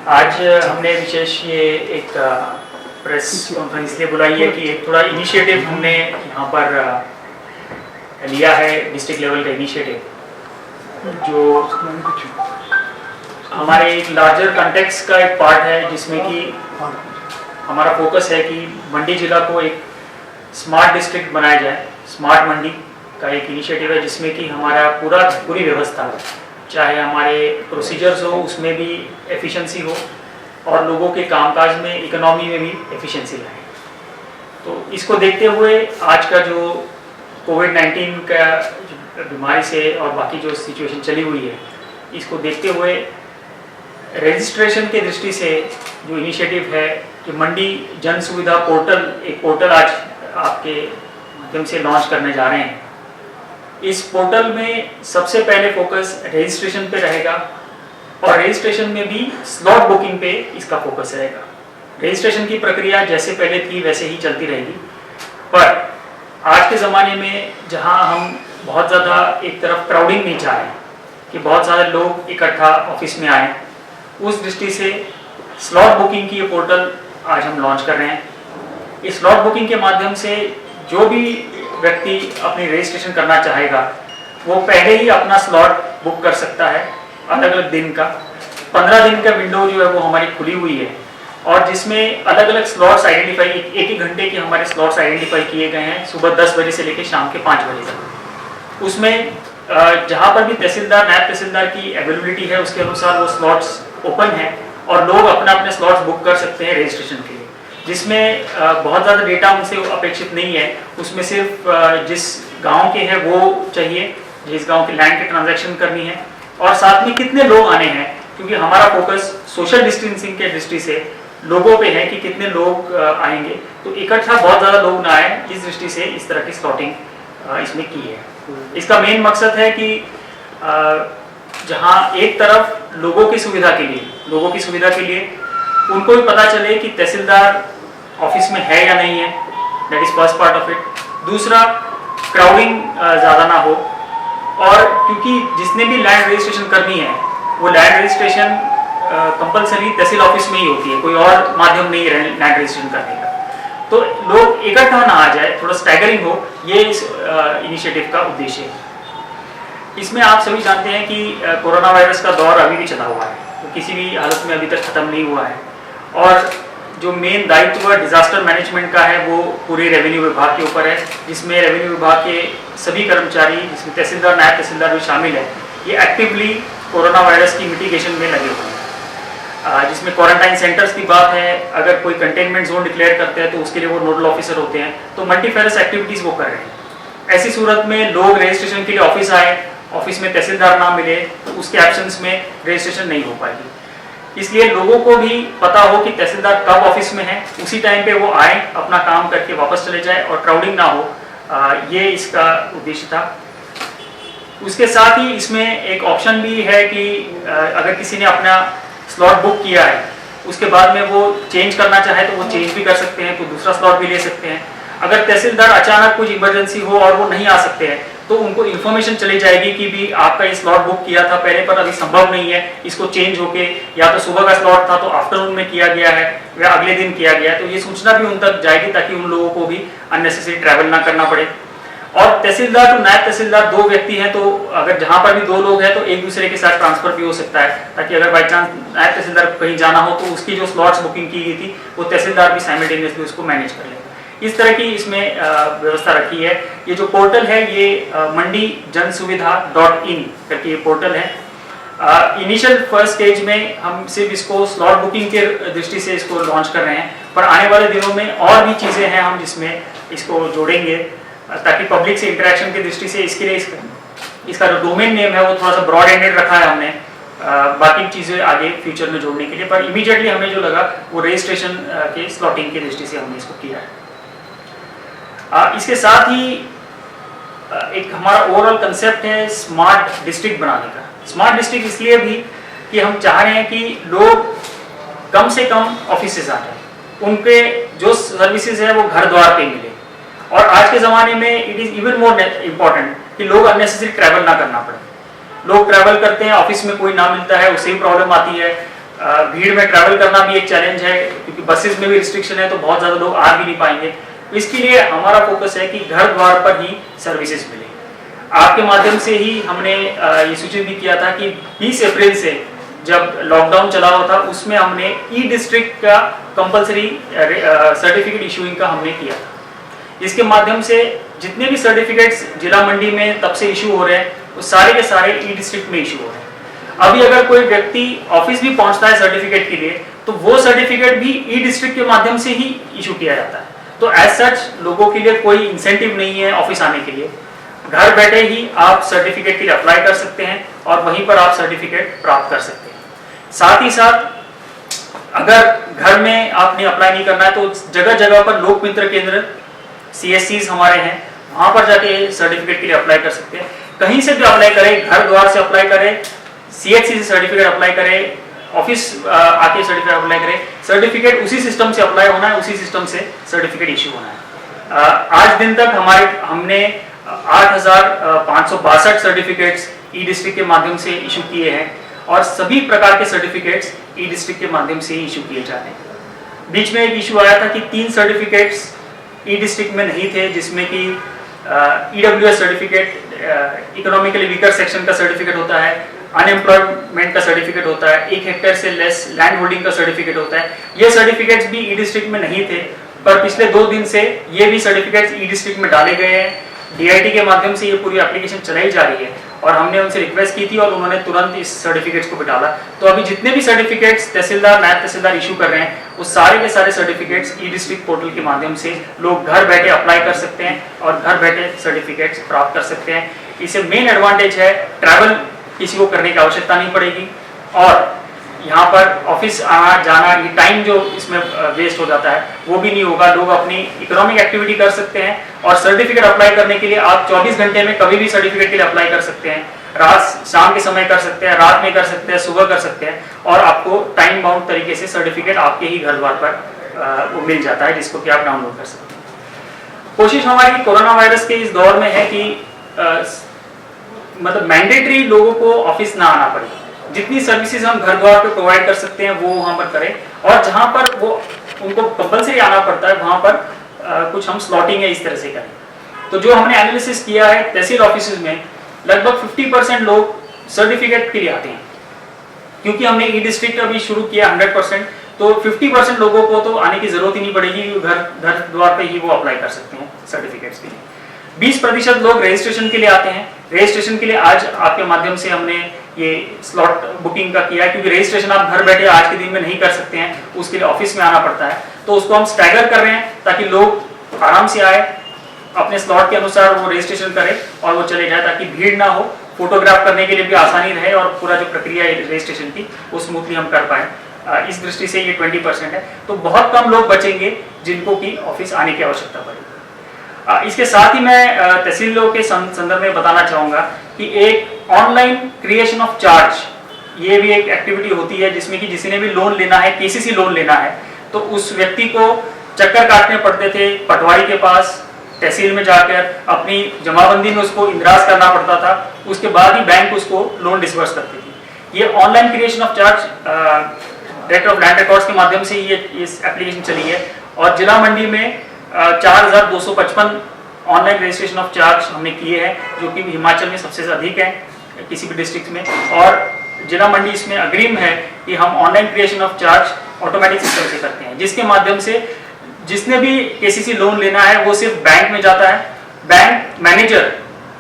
आज हमने विशेष ये एक प्रेस कॉन्फ्रेंस इसलिए बुलाई है कि एक थोड़ा इनिशिएटिव हमने यहाँ पर लिया है, डिस्ट्रिक्ट लेवल का इनिशिएटिव जो हमारे एक लार्जर कंटेक्स्ट का एक पार्ट है, जिसमें कि हमारा फोकस है कि मंडी जिला को एक स्मार्ट डिस्ट्रिक्ट बनाया जाए। स्मार्ट मंडी का एक इनिशिएटिव है जिसमें कि हमारा पूरी व्यवस्था, चाहे हमारे प्रोसीजर्स हो उसमें भी एफिशिएंसी हो और लोगों के कामकाज में, इकोनॉमी में भी एफिशिएंसी लाए। तो इसको देखते हुए आज का जो कोविड-19 का बीमारी से और बाकी जो सिचुएशन चली हुई है, इसको देखते हुए रजिस्ट्रेशन के दृष्टि से जो इनिशिएटिव है कि मंडी जन सुविधा पोर्टल, एक पोर्टल आज आपके माध्यम से लॉन्च करने जा रहे हैं। इस पोर्टल में सबसे पहले फोकस रजिस्ट्रेशन पे रहेगा और रजिस्ट्रेशन में भी स्लॉट बुकिंग पे इसका फोकस रहेगा। रजिस्ट्रेशन की प्रक्रिया जैसे पहले थी वैसे ही चलती रहेगी, पर आज के ज़माने में जहां हम बहुत ज़्यादा एक तरफ क्राउडिंग नहीं चाह रहे कि बहुत सारे लोग इकट्ठा ऑफिस में आए, उस दृष्टि से स्लॉट बुकिंग की ये पोर्टल आज हम लॉन्च कर रहे हैं। इस स्लॉट बुकिंग के माध्यम से जो भी व्यक्ति अपनी रजिस्ट्रेशन करना चाहेगा वो पहले ही अपना स्लॉट बुक कर सकता है। अलग अलग दिन का 15 दिन का विंडो जो है वो हमारी खुली हुई है और जिसमें अलग अलग स्लॉट्स आइडेंटिफाई, एक घंटे के हमारे स्लॉट्स आइडेंटिफाई किए गए हैं, सुबह 10 बजे से लेकर शाम के 5 बजे तक। उसमें जहाँ पर भी तहसीलदार, नायब तहसीलदार की अवेलेबिलिटी है उसके अनुसार वो स्लॉट्स ओपन है और लोग अपना अपने स्लॉट्स बुक कर सकते हैं रजिस्ट्रेशन के लिए, जिसमें बहुत ज़्यादा डेटा उनसे अपेक्षित नहीं है। उसमें सिर्फ जिस गांव के हैं वो चाहिए, जिस गांव की लैंड की ट्रांजैक्शन करनी है और साथ में कितने लोग आने हैं, क्योंकि हमारा फोकस सोशल डिस्टेंसिंग के दृष्टि से लोगों पे है कि कितने लोग आएंगे, तो इकट्ठा बहुत ज़्यादा लोग ना आए, इस दृष्टि से इस तरह की स्लॉटिंग इसमें की है। इसका मेन मकसद है कि जहाँ एक तरफ लोगों की सुविधा के लिए उनको भी पता चले कि तहसीलदार ऑफिस में है या नहीं है, that is first part of it. दूसरा, क्राउडिंग ज़्यादा ना हो, और क्योंकि जिसने भी लैंड रजिस्ट्रेशन करनी है वो लैंड रजिस्ट्रेशन कंपलसरी तहसील ऑफिस में ही होती है, कोई और माध्यम नहीं है लैंड रजिस्ट्रेशन करने का। तो लोग इकट्ठा ना आ जाए, थोड़ा स्टैगरिंग हो, ये इस इनिशिएटिव का उद्देश्य है। इसमें आप सभी जानते हैं कि कोरोना वायरस का दौर अभी भी चला हुआ है, तो किसी भी हालत में अभी तक ख़त्म नहीं हुआ है और जो मेन दायित्व डिजास्टर मैनेजमेंट का है वो पूरे रेवेन्यू विभाग के ऊपर है, जिसमें रेवेन्यू विभाग के सभी कर्मचारी, जिसमें तहसीलदार, नायब तहसीलदार भी शामिल है, ये एक्टिवली कोरोना वायरस की मिटिगेशन में लगे हुए हैं। जिसमें क्वारंटाइन सेंटर्स की बात है, अगर कोई कंटेनमेंट जोन डिक्लेयर करते हैं तो उसके लिए वो नोडल ऑफिसर होते हैं, तो मल्टीफेरस एक्टिविटीज़ वो कर रहे हैं। ऐसी सूरत में लोग रजिस्ट्रेशन के लिए ऑफिस आए, ऑफिस में तहसीलदार ना मिले तो उसके एब्सेंस में रजिस्ट्रेशन नहीं हो पाएगी। इसलिए लोगों को भी पता हो कि तहसीलदार कब ऑफिस में है, उसी टाइम पे वो आए, अपना काम करके वापस चले जाए और क्राउडिंग ना हो, ये इसका उद्देश्य था। उसके साथ ही इसमें एक ऑप्शन भी है कि अगर किसी ने अपना स्लॉट बुक किया है, उसके बाद में वो चेंज करना चाहे तो वो चेंज भी कर सकते हैं, तो दूसरा स्लॉट भी ले सकते हैं। अगर तहसीलदार अचानक कुछ इमरजेंसी हो और वो नहीं आ सकते हैं तो उनको इन्फॉर्मेशन चली जाएगी कि भी आपका ये स्लॉट बुक किया था पहले पर अभी संभव नहीं है, इसको चेंज होके या तो सुबह का स्लॉट था तो आफ्टरनून में किया गया है या अगले दिन किया गया है, तो ये सूचना भी उन तक जाएगी ताकि उन लोगों को भी अननेसेसरी ट्रैवल ना करना पड़े। और तहसीलदार तो नायब तहसीलदार 2 व्यक्ति हैं, तो अगर जहाँ पर भी 2 लोग हैं तो एक दूसरे के साथ ट्रांसफर भी हो सकता है, ताकि अगर बाई चांस नायब तहसीलदार को कहीं जाना हो तो उसकी जो स्लॉट्स बुकिंग की गई थी वो तहसीलदार भी साइमल्टेनियसली उसको मैनेज कर लेगा। इस तरह की इसमें व्यवस्था रखी है। ये जो पोर्टल है ये मंडी जन सुविधा .in करके ये पोर्टल है। इनिशियल फर्स्ट स्टेज में हम सिर्फ इसको स्लॉट बुकिंग के दृष्टि से इसको लॉन्च कर रहे हैं, पर आने वाले दिनों में और भी चीज़ें हैं हम जिसमें इसको जोड़ेंगे ताकि पब्लिक से इंटरेक्शन की दृष्टि से इसके लिए इसका जो डोमेन नेम है वो थोड़ा सा ब्रॉड एंडेड रखा है हमने, बाकी चीज़ें आगे फ्यूचर में जोड़ने के लिए, पर इमीडिएटली हमें जो लगा वो रजिस्ट्रेशन के स्लॉटिंग की दृष्टि से हमने इसको किया है। इसके साथ ही एक हमारा ओवरऑल कंसेप्ट है स्मार्ट डिस्ट्रिक्ट बनाने का। स्मार्ट डिस्ट्रिक्ट इसलिए भी कि हम चाह रहे हैं कि लोग कम से कम ऑफिस से आए, उनके जो सर्विसेज है वो घर द्वार पे मिले, और आज के ज़माने में it is even more important कि लोग अननेसेसरी ट्रैवल ना करना पड़े। लोग ट्रैवल करते हैं, ऑफिस में कोई ना मिलता है, उससे भी प्रॉब्लम आती है, भीड़ में ट्रैवल करना भी एक चैलेंज है, क्योंकि बसेस में भी रिस्ट्रिक्शन है, तो बहुत ज़्यादा लोग आ भी नहीं पाएंगे। इसके लिए हमारा फोकस है कि घर द्वार पर ही सर्विसेज मिले। आपके माध्यम से ही हमने ये सूचित भी किया था कि 20 अप्रैल से जब लॉकडाउन चला हुआ था, उसमें हमने ई डिस्ट्रिक्ट का कंपलसरी सर्टिफिकेट इशूइंग का हमने किया था। इसके माध्यम से जितने भी सर्टिफिकेट्स जिला मंडी में तब से इशू हो रहे हैं, वो सारे के सारे ई डिस्ट्रिक्ट में इशू हो रहे हैं। अभी अगर कोई व्यक्ति ऑफिस भी पहुंचता है सर्टिफिकेट के लिए, तो वो सर्टिफिकेट भी ई डिस्ट्रिक्ट के माध्यम से ही इशू किया जाता है। तो एज सच लोगों के लिए कोई इंसेंटिव नहीं है ऑफिस आने के लिए। घर बैठे ही आप सर्टिफिकेट के लिए अप्लाई कर सकते हैं और वहीं पर आप सर्टिफिकेट प्राप्त कर सकते हैं। साथ ही साथ अगर घर में आपने अप्लाई नहीं करना है, तो जगह जगह पर लोक मित्र केंद्र CSCs हमारे हैं, वहां पर जाके सर्टिफिकेट के लिए अप्लाई कर सकते हैं। कहीं से भी अप्लाई करें, घर द्वार से अप्लाई करें, CHC से सर्टिफिकेट अप्लाई करें, ऑफिस आके सर्टिफिकेट अप्लाई करें, सर्टिफिकेट उसी सिस्टम से अप्लाई होना है, उसी सिस्टम से सर्टिफिकेट इश्यू होना है। आज दिन तक हमने 8,562 सर्टिफिकेट्स ई डिस्ट्रिक्ट के माध्यम से इशू किए हैं और सभी प्रकार के सर्टिफिकेट्स ई डिस्ट्रिक्ट के माध्यम से इशू किए जा रहे हैं। बीच में एक इशू आया था कि 3 सर्टिफिकेट्स ई डिस्ट्रिक्ट में नहीं थे, जिसमें कि EWS certificate, economically weaker section का सर्टिफिकेट होता है, अनएम्प्लॉयमेंट का सर्टिफिकेट होता है, 1 हेक्टेयर से लेस लैंड होल्डिंग का सर्टिफिकेट होता है। ये सर्टिफिकेट्स भी ई डिस्ट्रिक्ट में नहीं थे, पर पिछले 2 दिन से ये भी सर्टिफिकेट्स ई डिस्ट्रिक्ट में डाले गए हैं। DIT के माध्यम से ये पूरी एप्लीकेशन चलाई जा रही है और हमने उनसे रिक्वेस्ट की थी और उन्होंने तुरंत इस सर्टिफिकेट्स को भी डाला। तो अभी जितने भी सर्टिफिकेट्स तहसीलदार, नायब तहसीलदार इशू कर रहे हैं, वो सारे के सारे सर्टिफिकेट्स ई डिस्ट्रिक्ट पोर्टल के माध्यम से लोग घर बैठे अप्लाई कर सकते हैं और घर बैठे सर्टिफिकेट्स प्राप्त कर सकते हैं। इसे मेन एडवांटेज है, ट्रैवल किसी को करने की आवश्यकता नहीं पड़ेगी और यहाँ पर ऑफिस आना जाना, ये टाइम जो इसमें वेस्ट हो जाता है वो भी नहीं होगा। लोग अपनी इकोनॉमिक एक्टिविटी कर सकते हैं और सर्टिफिकेट अप्लाई करने के लिए आप 24 घंटे में कभी भी सर्टिफिकेट के लिए अप्लाई कर सकते हैं। रात शाम के समय कर सकते हैं, रात में कर सकते हैं, सुबह कर सकते हैं और आपको टाइम बाउंड तरीके से सर्टिफिकेट आपके ही घर द्वार पर वो मिल जाता है, जिसको कि आप डाउनलोड कर सकते हैं। कोशिश हमारी कोरोना वायरस के इस दौर में है कि मतलब मैंडेटरी लोगों को ऑफिस ना आना पड़े। जितनी सर्विसेज हम घर द्वार पे प्रोवाइड कर सकते हैं वो वहां पर करें और जहां पर वो उनको कंपलसरी आना पड़ता है वहां पर कुछ हम स्लॉटिंग है इस तरह से करें। तो जो हमने एनालिसिस किया है, तहसील ऑफिस में लगभग 50% लोग सर्टिफिकेट के लिए आते हैं, क्योंकि हमने ई डिस्ट्रिक्ट अभी शुरू किया 100%, तो 50% लोगों को तो आने की जरूरत ही नहीं पड़ेगी, घर द्वार पे ही वो अप्लाई कर सकते हैं सर्टिफिकेट्स के लिए। 20% लोग रजिस्ट्रेशन के लिए आते हैं। रजिस्ट्रेशन के लिए आज आपके माध्यम से हमने ये स्लॉट बुकिंग का किया है, क्योंकि रजिस्ट्रेशन आप घर बैठे आज के दिन में नहीं कर सकते हैं, उसके लिए ऑफिस में आना पड़ता है। तो उसको हम स्टैगर कर रहे हैं ताकि लोग आराम से आए, अपने स्लॉट के अनुसार वो रजिस्ट्रेशन करें और वो चले जाए, ताकि भीड़ ना हो, फोटोग्राफ करने के लिए भी आसानी रहे और पूरा जो प्रक्रिया है रजिस्ट्रेशन की वो स्मूथली हम कर पाए। इस दृष्टि से ये 20% है, तो बहुत कम लोग बचेंगे जिनको कि ऑफिस आने की आवश्यकता पड़ेगी। इसके साथ ही मैं तहसीलों के संदर्भ में बताना चाहूँगा कि एक ऑनलाइन क्रिएशन ऑफ चार्ज, ये भी एक एक्टिविटी होती है जिसमें कि जिसने भी लोन लेना है, KCC लोन लेना है, तो उस व्यक्ति को चक्कर काटने पड़ते थे पटवारी के पास, तहसील में जाकर अपनी जमाबंदी में उसको इंदराज करना पड़ता था, उसके बाद ही बैंक उसको लोन डिसबर्स करती थी। ये online creation of charge director of land records के माध्यम से ये इस एप्लीकेशन चली है और जिला मंडी में 4,255 ऑनलाइन रजिस्ट्रेशन ऑफ चार्ज हमने किए हैं, जो कि हिमाचल में सबसे अधिक है किसी भी डिस्ट्रिक्ट में। और जिला मंडी इसमें अग्रिम है कि हम online creation of charge automatic system से करते हैं, जिसके माध्यम से जिसने भी KCC लोन लेना है वो सिर्फ बैंक में जाता है, बैंक मैनेजर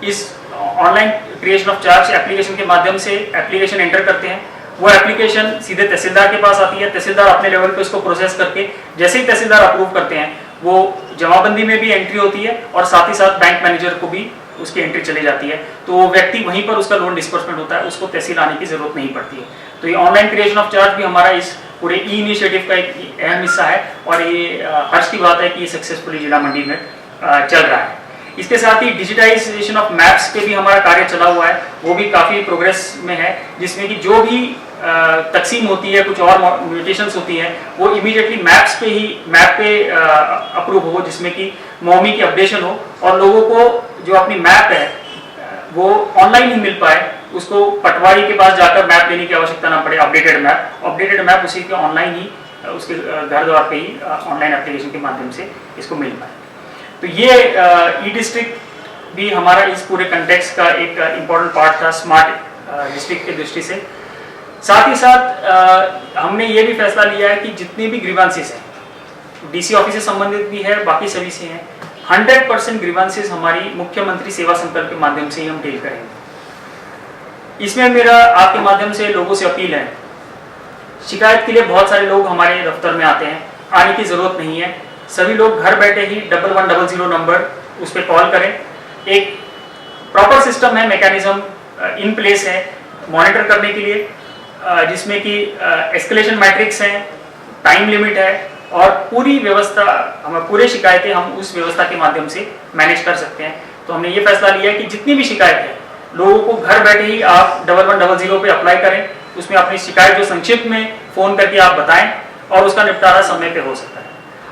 इस online creation of charge application के माध्यम से एप्लीकेशन एंटर करते हैं, वो एप्लीकेशन सीधे तहसीलदार के पास आती है, तहसीलदार अपने लेवल पे उसको प्रोसेस करके जैसे ही तहसीलदार अप्रूव करते हैं वो जमाबंदी में भी एंट्री होती है और साथ ही साथ बैंक मैनेजर को भी उसकी एंट्री चली जाती है, तो वो व्यक्ति वहीं पर उसका लोन डिस्बर्समेंट होता है, उसको तहसील आने की जरूरत नहीं पड़ती है। तो ये ऑनलाइन क्रिएशन ऑफ चार्ज भी हमारा इस पूरे ई इनिशिएटिव का एक अहम हिस्सा है और ये हर्ष की बात है कि सक्सेसफुली जिला मंडी में चल रहा है। इसके साथ ही डिजिटाइजेशन ऑफ मैप्स पे भी हमारा कार्य चला हुआ है, वो भी काफ़ी प्रोग्रेस में है, जिसमें कि जो भी तकसीम होती है, कुछ और म्यूटेशंस होती हैं, वो इमीडिएटली मैप पे अप्रूव हो, जिसमें कि मौमी की अपडेशन हो और लोगों को जो अपनी मैप है वो ऑनलाइन ही मिल पाए, उसको पटवारी के पास जाकर मैप लेने की आवश्यकता ना पड़े, अपडेटेड मैप उसी के ऑनलाइन ही उसके घर द्वार पे ही ऑनलाइन एप्लीकेशन के माध्यम से इसको मिल पाए। तो ये ई डिस्ट्रिक्ट भी हमारा इस पूरे कंटेक्स्ट का एक इम्पोर्टेंट पार्ट था स्मार्ट डिस्ट्रिक्ट की दृष्टि से। साथ ही साथ हमने ये भी फैसला लिया है कि जितनी भी ग्रीवांसेस हैं, डीसी ऑफिस से संबंधित भी है, बाकी सभी से हैं, 100% ग्रीवांसेस हमारी मुख्यमंत्री सेवा संकल्प के माध्यम से ही हम डील करेंगे। इसमें मेरा आपके माध्यम से लोगों से अपील है, शिकायत के लिए बहुत सारे लोग हमारे दफ्तर में आते हैं, आने की जरूरत नहीं है। सभी लोग घर बैठे ही 1100 नंबर उस पर कॉल करें। एक प्रॉपर सिस्टम है, मैकेनिज्म इन प्लेस है मॉनिटर करने के लिए, जिसमें कि एस्केलेशन मैट्रिक्स है, टाइम लिमिट है और पूरी व्यवस्था, हम पूरे शिकायतें हम उस व्यवस्था के माध्यम से मैनेज कर सकते हैं। तो हमने ये फैसला लिया है कि जितनी भी शिकायत है लोगों को घर बैठे ही आप 1100 पे अप्लाई करें, उसमें अपनी शिकायत जो संक्षिप्त में फोन करके आप बताएं और उसका निपटारा समय पे हो सकता है।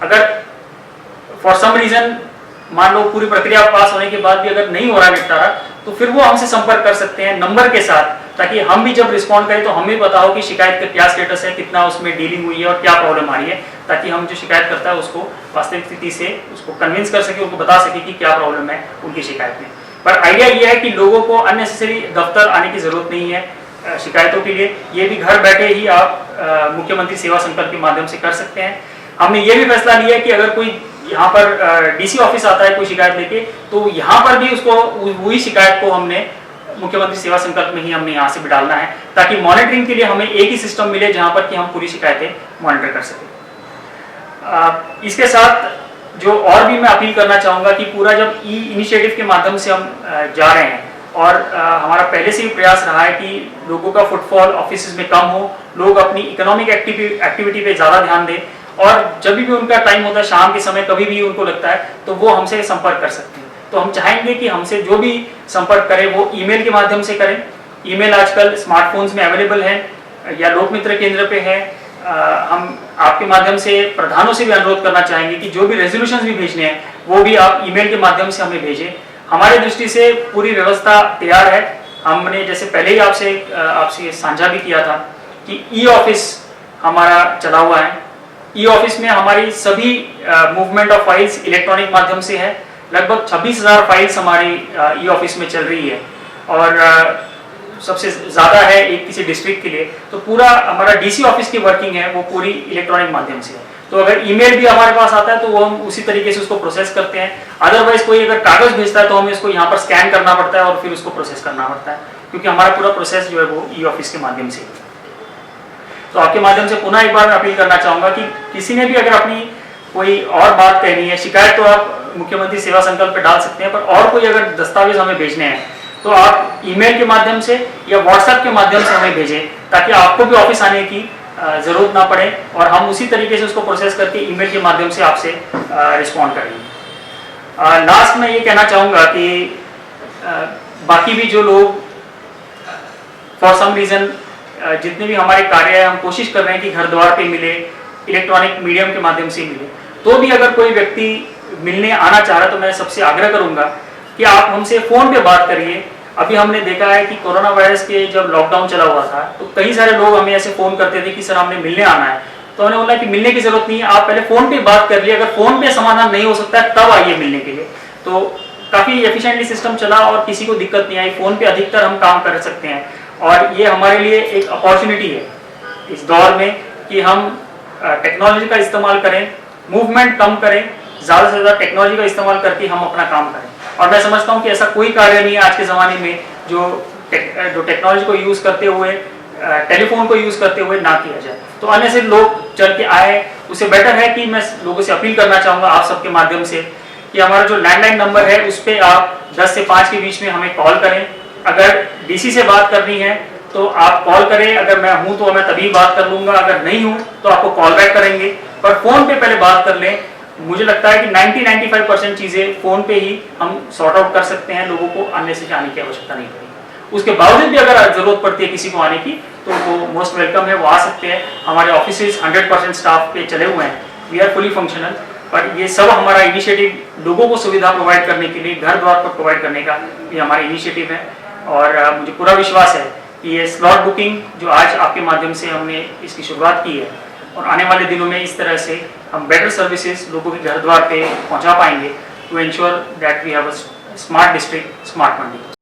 अगर फॉर सम रीजन मान लो पूरी प्रक्रिया पास होने के बाद भी अगर नहीं हो रहा निपटारा, तो फिर वो हमसे संपर्क कर सकते हैं नंबर के साथ, ताकि हम भी जब रिस्पॉन्ड करें तो हमें पता हो कि शिकायत का क्या स्टेटस है, कितना उसमें डीलिंग हुई है और क्या प्रॉब्लम आ रही है, ताकि हम जो शिकायत करता है उसको वास्तविक स्थिति से उसको कन्विंस कर सके, उनको बता सके कि क्या प्रॉब्लम है उनकी शिकायत में। पर आइडिया ये है कि लोगों को अननेसेसरी दफ्तर आने की जरूरत नहीं है शिकायतों के लिए, ये भी घर बैठे ही आप मुख्यमंत्री सेवा संकल्प के माध्यम से कर सकते हैं। हमने ये भी फैसला लिया है कि अगर कोई यहाँ पर डीसी ऑफिस आता है कोई शिकायत लेके, तो यहाँ पर भी उसको वही शिकायत को हमने मुख्यमंत्री सेवा संकल्प में ही हमने यहाँ से भी डालना है, ताकि मॉनिटरिंग के लिए हमें एक ही सिस्टम मिले जहाँ पर कि हम पूरी शिकायतें मॉनिटर कर सकें। इसके साथ जो और भी मैं अपील करना चाहूँगा कि पूरा जब ई इनिशिएटिव के माध्यम से हम जा रहे हैं और हमारा पहले से ही प्रयास रहा है कि लोगों का फुटफॉल ऑफिस में कम हो, लोग अपनी इकोनॉमिक एक्टिविटी पे ज़्यादा ध्यान दें और जब भी उनका टाइम होता है शाम के समय कभी भी उनको लगता है तो वो हमसे संपर्क कर सकते हैं। तो हम चाहेंगे कि हमसे जो भी संपर्क करें वो ईमेल के माध्यम से करें। ईमेल आजकल स्मार्टफोन्स में अवेलेबल है या लोक मित्र केंद्र पे है। हम आपके माध्यम से प्रधानों से भी अनुरोध करना चाहेंगे कि जो भी रेजोल्यूशंस भी भेजने हैं वो भी आप ईमेल के माध्यम से हमें भेजें। हमारी दृष्टि से पूरी व्यवस्था तैयार है। हमने जैसे पहले ही आपसे साझा भी किया था कि ई ऑफिस हमारा चला हुआ है। ई ऑफिस में हमारी सभी मूवमेंट ऑफ फाइल्स इलेक्ट्रॉनिक माध्यम से है। लगभग 26,000 फाइल्स हमारी ई ऑफिस में चल रही है और सबसे ज़्यादा है एक किसी डिस्ट्रिक्ट के लिए। तो पूरा हमारा डीसी ऑफिस की वर्किंग है वो पूरी इलेक्ट्रॉनिक माध्यम से है। तो अगर ईमेल भी हमारे पास आता है तो वो हम उसी तरीके से उसको प्रोसेस करते हैं। अदरवाइज कोई अगर कागज़ भेजता है तो हमें इसको यहाँ पर स्कैन करना पड़ता है और फिर उसको प्रोसेस करना पड़ता है, क्योंकि हमारा पूरा प्रोसेस जो है वो ई ऑफिस के माध्यम से। तो आपके माध्यम से पुनः एक बार मैं अपील करना चाहूँगा कि किसी ने भी अगर अपनी कोई और बात कहनी है, शिकायत तो आप मुख्यमंत्री सेवा संकल्प पे डाल सकते हैं, पर और कोई अगर दस्तावेज हमें भेजने हैं तो आप ईमेल के माध्यम से या व्हाट्सएप के माध्यम से हमें भेजें, ताकि आपको भी ऑफिस आने की जरूरत ना पड़े और हम उसी तरीके से उसको प्रोसेस करके ईमेल के माध्यम से आपसे रिस्पॉन्ड करेंगे। लास्ट में ये कहना चाहूँगा कि बाकी भी जो लोग फॉर सम रीज़न जितने भी हमारे कार्य है हम कोशिश कर रहे हैं कि घर द्वार पे मिले, इलेक्ट्रॉनिक मीडियम के माध्यम से मिले, तो भी अगर कोई व्यक्ति मिलने आना चाह रहा है तो मैं सबसे आग्रह करूंगा कि आप हमसे फ़ोन पे बात करिए। अभी हमने देखा है कि कोरोना वायरस के जब लॉकडाउन चला हुआ था तो कई सारे लोग हमें ऐसे फ़ोन करते थे कि सर हमने मिलने आना है, तो हमने बोला कि मिलने की ज़रूरत नहीं है, आप पहले फ़ोन पे बात कर लिए, अगर फ़ोन पे समाधान नहीं हो सकता है तब आइए मिलने के लिए। तो काफ़ी एफिशिएंटली सिस्टम चला और किसी को दिक्कत नहीं आई। फ़ोन पे अधिकतर हम काम कर सकते हैं और ये हमारे लिए एक अपॉर्चुनिटी है इस दौर में कि हम टेक्नोलॉजी का इस्तेमाल करें, मूवमेंट कम करें, ज़्यादा से ज़्यादा टेक्नोलॉजी का इस्तेमाल करके हम अपना काम करें। और मैं समझता हूँ कि ऐसा कोई कार्य नहीं है आज के ज़माने में जो टेक्नोलॉजी को यूज़ करते हुए, टेलीफोन को यूज़ करते हुए ना किया जाए। तो अन्य से लोग चल के आए, उससे बेटर है कि मैं लोगों से अपील करना चाहूँगा आप सबके माध्यम से कि हमारा जो लैंडलाइन नंबर है उस पर आप 10 से 5 के बीच में हमें कॉल करें। अगर डीसी से बात करनी है तो आप कॉल करें, अगर मैं हूं तो मैं तभी बात कर लूंगा, अगर नहीं हूं तो आपको कॉल बैक करेंगे, पर फोन पे पहले बात कर लें। मुझे लगता है कि 90-95% चीज़ें फ़ोन पे ही हम सॉर्ट आउट कर सकते हैं, लोगों को अन्य से जाने की आवश्यकता नहीं पड़ेगी। उसके बावजूद भी अगर ज़रूरत पड़ती है किसी को आने की तो वो मोस्ट वेलकम है, वो आ सकते हैं। हमारे ऑफिस 100% स्टाफ पे चले हुए हैं, वी आर फुली फंक्शनल। पर ये सब हमारा इनिशिएटिव लोगों को सुविधा प्रोवाइड करने के लिए, घर द्वार पर प्रोवाइड करने का ये हमारा इनिशिएटिव है और मुझे पूरा विश्वास है कि ये स्लॉट बुकिंग जो आज आपके माध्यम से हमने इसकी शुरुआत की है और आने वाले दिनों में इस तरह से हम बेटर सर्विसेज लोगों के घर द्वार पे पहुंचा पाएंगे to ensure that we have a smart district, smart Mandi.